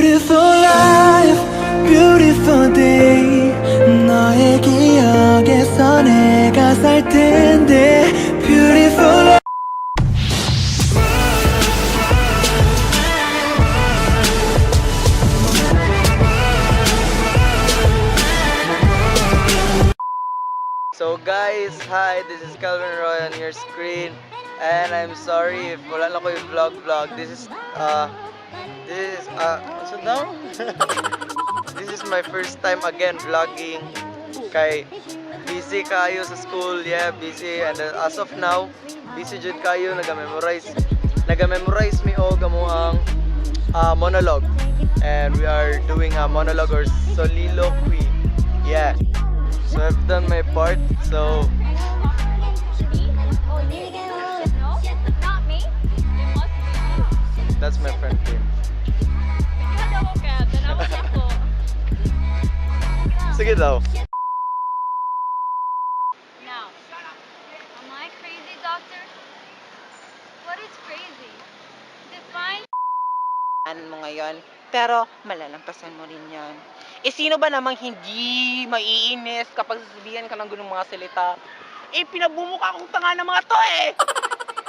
Beautiful life, beautiful day. 너의 기억에서 내가 살 텐데. Beautiful life. So guys, hi, this is Calvin Roy on your screen, and I'm sorry if wala na ko yung vlog. This is what's it now? This is my first time again vlogging. Kay busy kayo sa school, yeah, busy, and as of now, busy jud kayo naga-memorize me og amuang monologue, and we are doing a monologue or soliloquy, yeah. So I've done my part, so that's my friend Kim. Sige daw. Now, am I crazy, doctor? What is crazy? Define. Mo ngayon, pero malalampasan mo rin yan. Eh sino ba namang hindi maiinis kapag sasabihan ka ng ganung mga salita? Eh pinabumukha akong tanga ng mga to eh!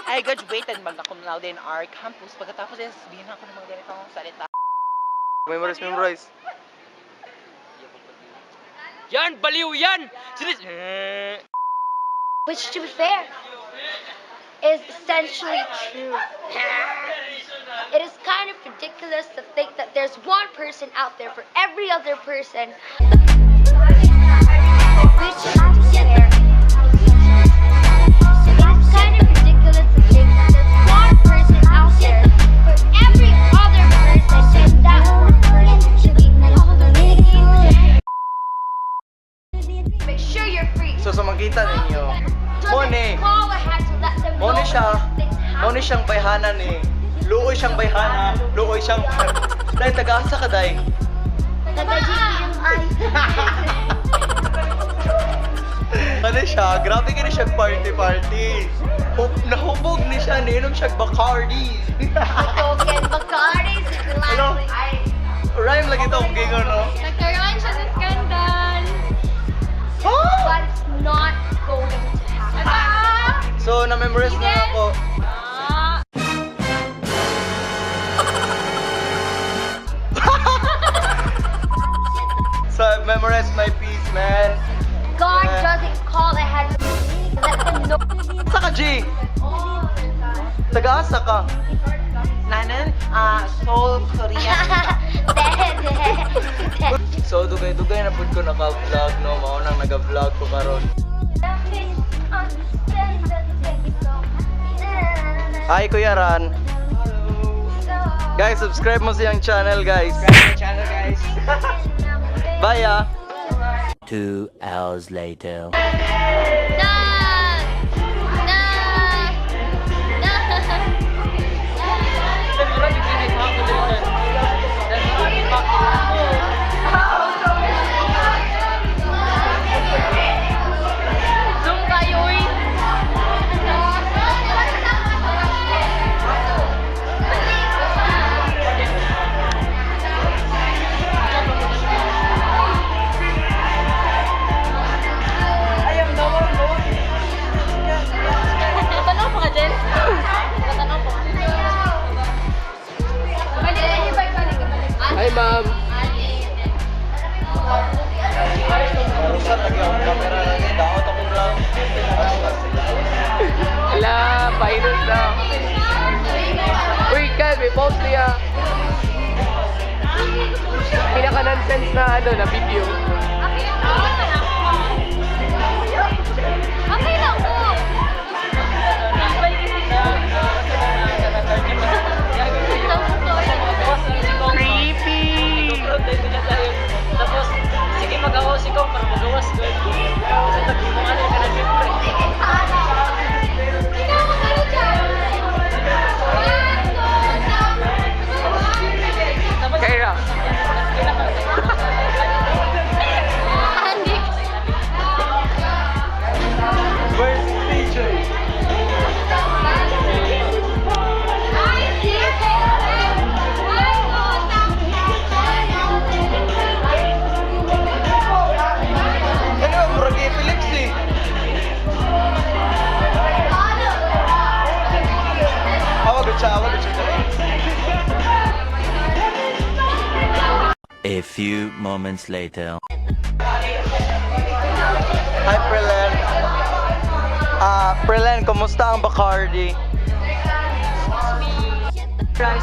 I graduated magna cum laude in our campus. Pagkatapos ay sasabihin ako ng mga ganitong salita. Memorize. Yan! Baliw yan! Which, to be fair, is essentially true. It is kind of ridiculous to think that there's one person out there for every other person. Which, to be fair, it is kind of ridiculous to think that there's one person out there for every other person, and that one person should be make sure you're free. So sa makita ninyo, Doesn't call ahead to let them know things happen. siyang bayhanan eh. Luoy siyang bayhana, luoy siyang dahil taga-asa ka day. Ano siya? Grabe ka na siyang party. Nahubog ni siya, ninom siyang Bacardi. Token Bacardi, Ano? Rhyme lagi ito kung gingo, no? nagkaroon siya ng scandal. But it's not going to happen. So, na-memorize na ako. So, I've memorized my piece, man. God doesn't call ahead to let them know. Asa ka, G? Taga-asa ka. Nanan, Seoul, Korea. So, dugay-dugay na po ko naka-vlog, no? Maunang nag-vlog ko karon. Hi, Kuya Ran. Guys, subscribe mo siyang channel, guys. Bye, ah. 2 hours later. Hi, ma'am. Ala, virus na. Uy, Kat, may post niya. Pinaka-nonsense na na video. Okay lang po. Creepy! Tapos, sige mag-awas ikaw para magawas ko. Kasi kung ano yung kanang siyempre. Kaya. A few moments later. Hi, Prelen. Prelen, kumusta ang Bacardi? Boys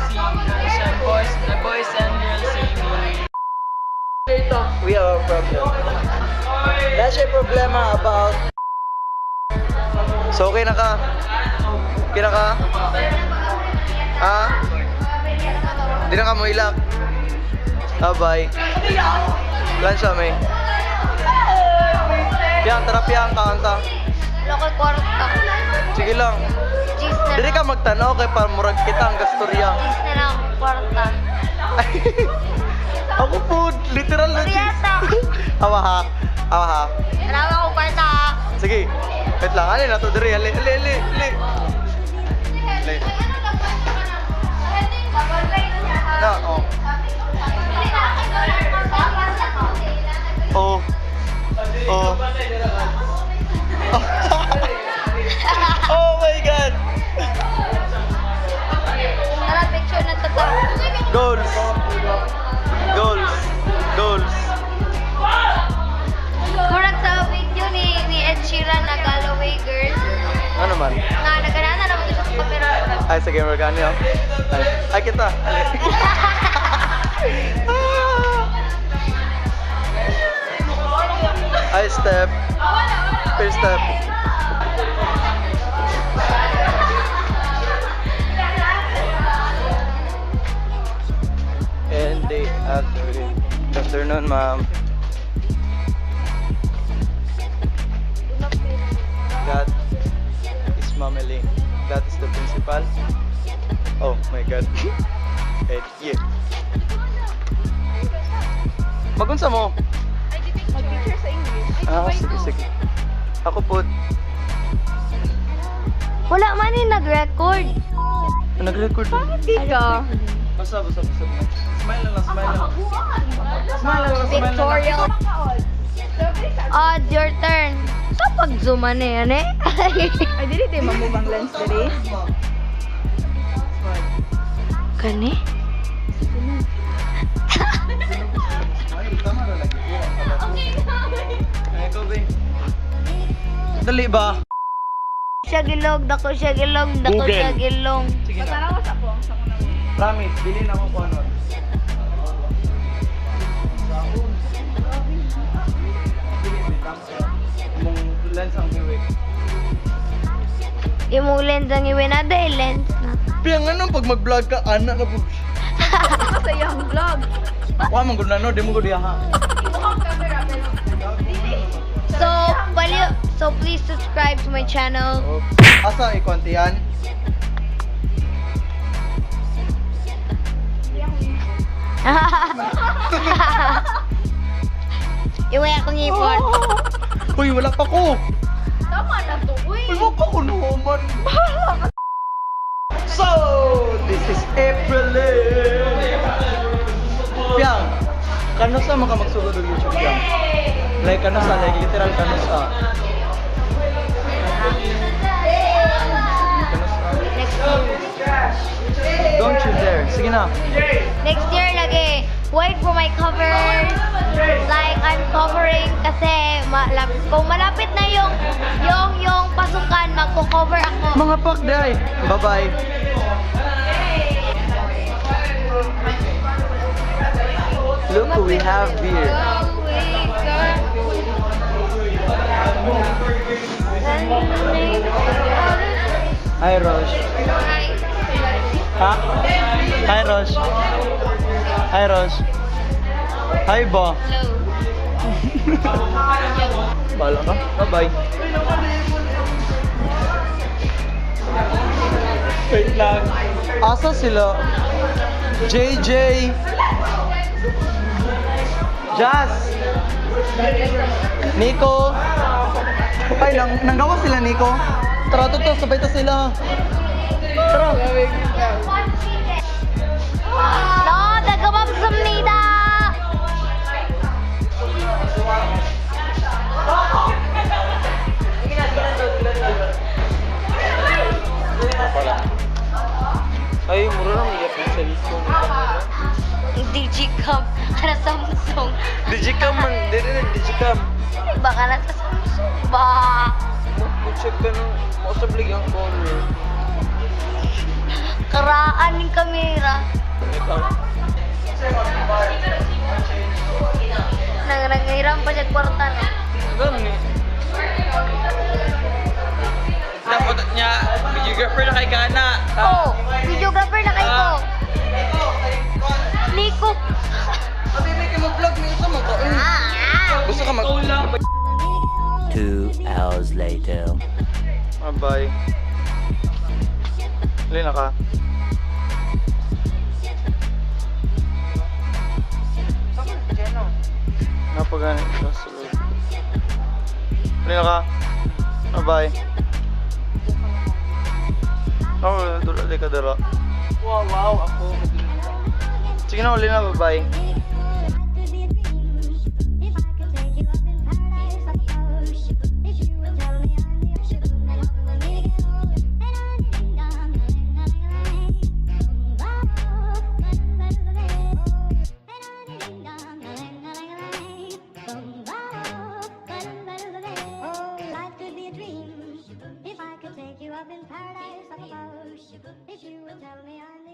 and girls see me. We have a problem. Nasa siya problema about... So, okay na ka? Okay na ka? Di na ka mo ilak? Bye. Lunch kami. Piyang, tara piyang, kaanta. Loko kwarta. Sige lang. Jeez na Dili ka magtanaw kay para kita ang gastorya. Jeez na lang kwarta. Ako po, literal na Kuryata. Awa ha. Marami akong kwarta ha. Sige. Wait lang, alin na to diri. Ali. Na, oh. Oh. Oh my God. Tara, picture na to. Goals. Kurang sa video ni Ed Sheeran na Galloway Girl. Ano man? Nga, nagana naman ito sa camera. Ay, sige, magkano yun? Ay, kita. Ay, step. First step. And day after. Good afternoon, ma'am. That is Mama Ling. That is the principal. Oh my God. And yeah. Magunsa mo? Mag-picture sa English. Sige. Ako po. Wala man yung nag-record. Nag-record. Ano? Basta. Smile lang. Smile lang. Pictorial. Odd, your turn. Sa pag-zooman na yan eh. Ay, dili tayo mamubang lens dali. Kani? Tama na lagi. Ikaw, babe. Dali ba? Siya gilog, dako siya gilog. Sige na. Matarawas ako. Sa muna mo. Promise, bilhin ako kung ano. Mong lens ang hiwi. Yung lens ang iwi na dahil lens na. Piyang ano, pag mag-vlog ka, anak na po. Masaya ang vlog. Wala mong gud na no, di mo gud ha. So please subscribe to my channel. Asa ikonti yan? Iwi akong ipon. Uy, wala pa ko. Tama na to, uy. Uy, wala pa ko naman. So, this is April. Piyang, kano sa mga magsulod ng YouTube Piyang? Like kano sa, like literal kano sa. Next year. Don't you dare. Sige na. Next year lagi. Wait for my covers. Like I'm covering kasi kung malapit na yung pasukan, magko-cover ako. Mga pak day. Bye-bye. Look who we have here. Hi, Rosh. Ha? Hi, Rosh. Hi, Rosh. Hi, Bo. Bala ka. Bye-bye. Wait lang. Asa sila? JJ. Jazz. Nico. Ay, nanggawa sila, Nico. Tara, to, sabay ta sila. Tara. No, tagamabsamnida. Ay, mura lang iyak ng cellphone. Hindi Digicam kana Samsung. Digicam man, dili na Digicam. Baka na sa Samsung ba? Mag-check ka ng most of ang color. Karaan ng kamera. Nangiram pa siya kwarta na. Ganun eh. Dapat niya, videographer na kay Gana. Oh, videographer na kayo ko. Nico. Abi, may kayo mag-vlog minsan mo ko. Gusto ka mag... 2 hours later. Bye. Lina ka. Napagani ka sa loob. Lina ka. Bye. Ako, dula ka dara. Wow, ako. Sige na, uli na, bye-bye.